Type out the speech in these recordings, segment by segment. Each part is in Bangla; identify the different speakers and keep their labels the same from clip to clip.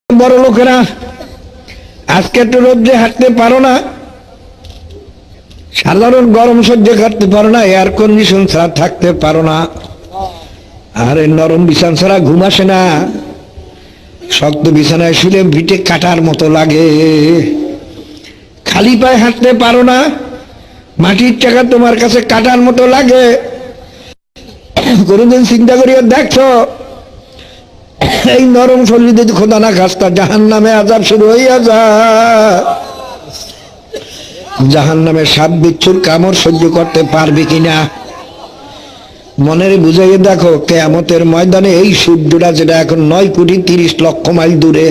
Speaker 1: বড় লোকেরা আজকে একটু রোদ্রে হাঁটতে পারো না, সাধারণ গরম সহ্য করতে পারো না, এয়ার কন্ডিশন ছাড়া থাকতে পারো না, আরে নরম বিছানা ছাড়া ঘুম আসে না, শক্ত বিছানায় শুলে ভিটে কাটার মতো লাগে, খালি পায়ে হাঁটতে পারো না, মাটির টাকা তোমার কাছে কাটার মতো লাগে। কোনদিন চিন্তা করিয়া দেখছো এই নরম শরীর যদি খোদা না খাস্তা জাহান্নামে আযাব শুরু হইয়া যায়, জাহান্নামে সাপ বিচ্ছুর কামড় সহ্য করতে পারবে কিনা মনের বুঝাইয়ে দেখো। কিয়ামতের ময়দানে এই সূর্যটা যেটা এখন 9,30,00,000 মাইল দূরে,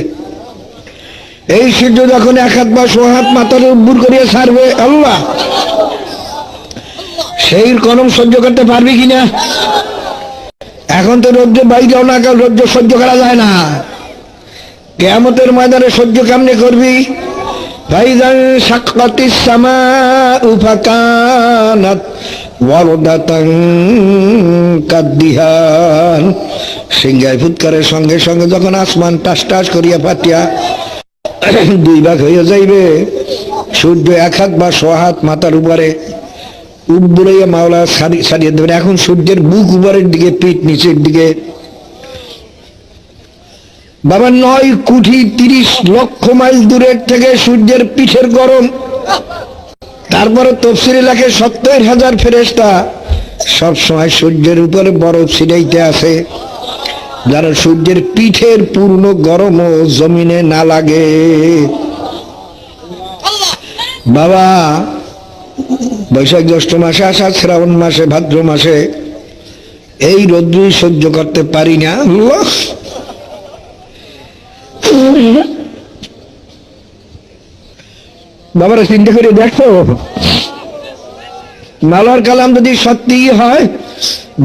Speaker 1: এই সূর্য যখন এক হাত বা সোয়া হাত মাথার উপর করিয়া ছাড়বে আল্লাহ, সেই গরম সহ্য করতে পারবি কিনা? এখন তো রৌদ্রে বাইরেও না, কাল রৌদ্র সহ্য করা যায় না, কিয়ামতের ময়দানে সহ্য কেমনে করবি? ফাইজান শাক্কাতিস সামাউ ফাকানাত ওয়ারদাতান কাদ্দিহান, সিংহায় ফুৎকারের সঙ্গে সঙ্গে যখন আসমান টাস টাস করিয়া ফাটিয়া দুই ভাগ হইয়া যাইবে, সূর্য এক হাত বা সোয়া হাত মাথার উপরে উপরে মাওলা সারিয়ে দেবেন। এখন সূর্যের বুক উপরের দিকে, পিঠ নিচের দিকে, বাবা 9,30,00,000 মাইল দূরের থেকে সূর্যের পিঠের গরম। তারপরে তফসিরে লেখে 70,000 ফেরেশতা সব সময় সূর্যের উপরে বরফ ছিটাইতে আছে, যারা সূর্যের পিঠের পূর্ণ গরম ও জমিনে না লাগে। বাবা বৈশাখ জ্যৈষ্ঠ মাসে, আষাঢ় শ্রাবণ মাসে, ভাদ্র মাসে এই রৌদ্র সহ্য করতে পারি না। বাবারা চিন্তা করে দেখো, মাওলার কালাম যদি সত্যি হয়,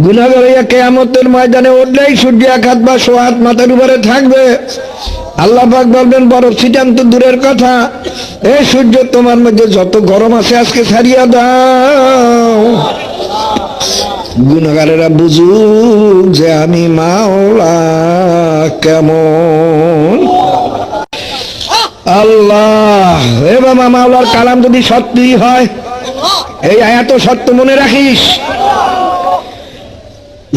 Speaker 1: গুনাহগার হইয়া কিয়ামতের ময়দানে উঠলেই সূর্য এক হাত বা সোয়া হাত মাথার উপরে থাকবে। আল্লাহ পাক বলবেন বরফ ছিটান তো দূরের কথা, এই সূর্য তোমার মধ্যে যত গরম আছে আজকে ছাড়িয়া দাও। গুনাহগারেরা বুঝুক যে আমি মাওলা কেমন। আল্লাহ হে বাবা, মাওলার কালাম যদি সত্যি হয়, এই আয়াত সত্য মনে রাখিস।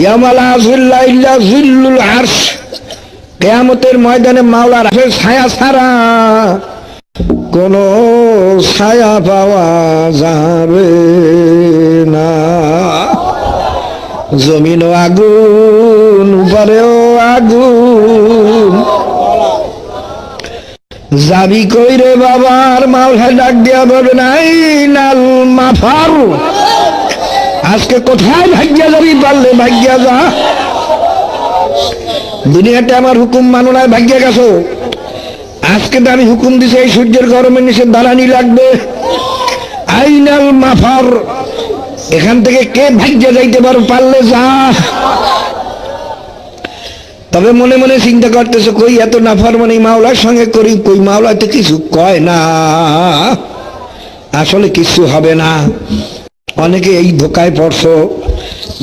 Speaker 1: ইয়াউমা লা যিল্লা ইল্লা যিল্লুল আরশ, কিয়ামতের ময়দানে মাওলার আরশের ছায়া ছাড়া কোন ছায়া পাওয়া যাবে না। জমিনও আগুন, উপরেও আগুন, যাবি কই রে বাবার? মাওলা ডাক দিয়া বলবেন আইনাল মাফার, আজকে কোথায় ভাগ্যা যাবি? পারলে ভাগ্যা যা, দুনিয়াতে আমার হুকুম মানো না, ভাগ্যা গেছো। আজকে তো আমি হুকুম দিছি এই সূর্যের গরমের নিচে দাঁড়ানি লাগবে। আইনাল মাফার, এখান থেকে কে ভাগ্যা যাইতে পারো? পারলে যা। তবে মনে মনে চিন্তা করতেছে, কই এত নাফরমানি মাওলার সঙ্গে করি, কই মাওলা তো কিছু কয় না, আসলে কিছু হবে না। অনেকে এই ধোকায় পড়ছো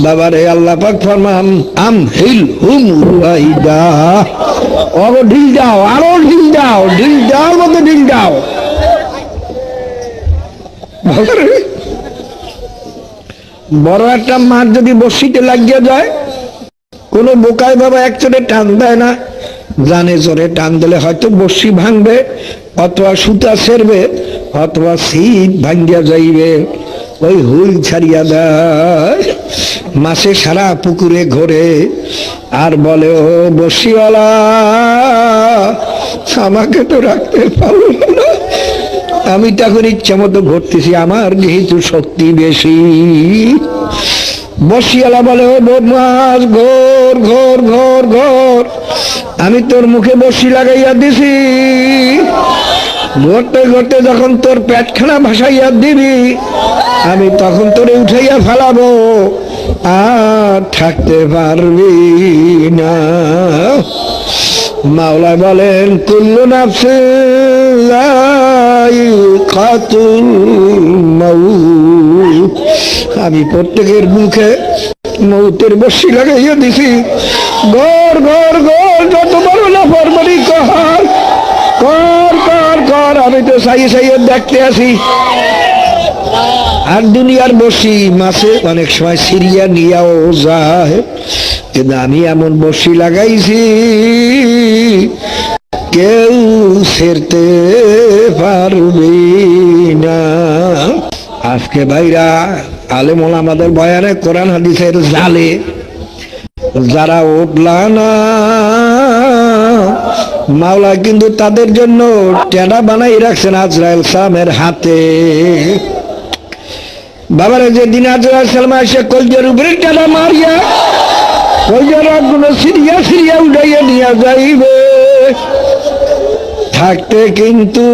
Speaker 1: বাবারে। আল্লাহ পাক ফরমান আম হিল হুম রুয়াইদা, ওগো ঢিল দাও, আরো ঢিল দাও, ঢিল দাও মতো ঢিল দাও। বড় একটা মাছ যদি বড়শিতে লাগিয়ে যায়, কোন বোকায় বাবা একচোটে টান দেয় না, জানে জোরে টান দিলে হয়তো বড়শি ভাঙবে, অথবা সুতা ছেড়বে, অথবা ছিপ ভাঙ্গিয়া যাইবে, ওই হুইল ছাড়িয়া দেয়। মাছে সারা পুকুরে ঘোরে আর বলে, ও বড়শিওয়ালা আমাকে তো রাখতে পারলো না, আমি তখন ইচ্ছা মতো ঘুরতেছি, আমার যেহেতু শক্তি বেশি। বড়শিওয়ালা বলে, ও বদমাস ঘোর ঘোর ঘোর ঘোর, আমি তোর মুখে বড়শি লাগাইয়া দিছি, ঘুরতে ঘুরতে যখন তোর পেটখানা ভাসাইয়া দিবি, আমি তখন তোরে উঠাইয়া ফেলাবো, আর থাকতে পারবি না। মাওলা বলেন কুল্লু নাফসিন যায়িকাতুল মাউত, আমি প্রত্যেকের মুখে মৌতের বর্ষি লাগাইয়া দিছি। ঘর ঘর ঘর, যত বড় নাফরমানি কর আমি তো চাই দেখতে আসি। আর দুনিয়ার বসি মাছে অনেক সময় সিরিয়া নিয়েও যায়, কিন্তু আমি এমন বসি লাগাইছি কেউ ছেড়তে পারবি না। আজকে ভাইরা আলেমুল আমাদের বয়ানে কোরআন হাদিসের জালে যারা উঠলা না, মাওলা কিন্তু তাদের জন্য টেডা বানাই রাখছেন আজরাইল সালামের হাতে। বাবারে যেদিন আজরাইল সালাম এসে কলজের উপরে টেডা মারিয়া কলজের গুলো সিরিয়া সিরিয়া উঠাইয়া নিয়ে যাইবে, থাকতে কিন্তু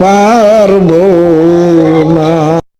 Speaker 1: পারবো না।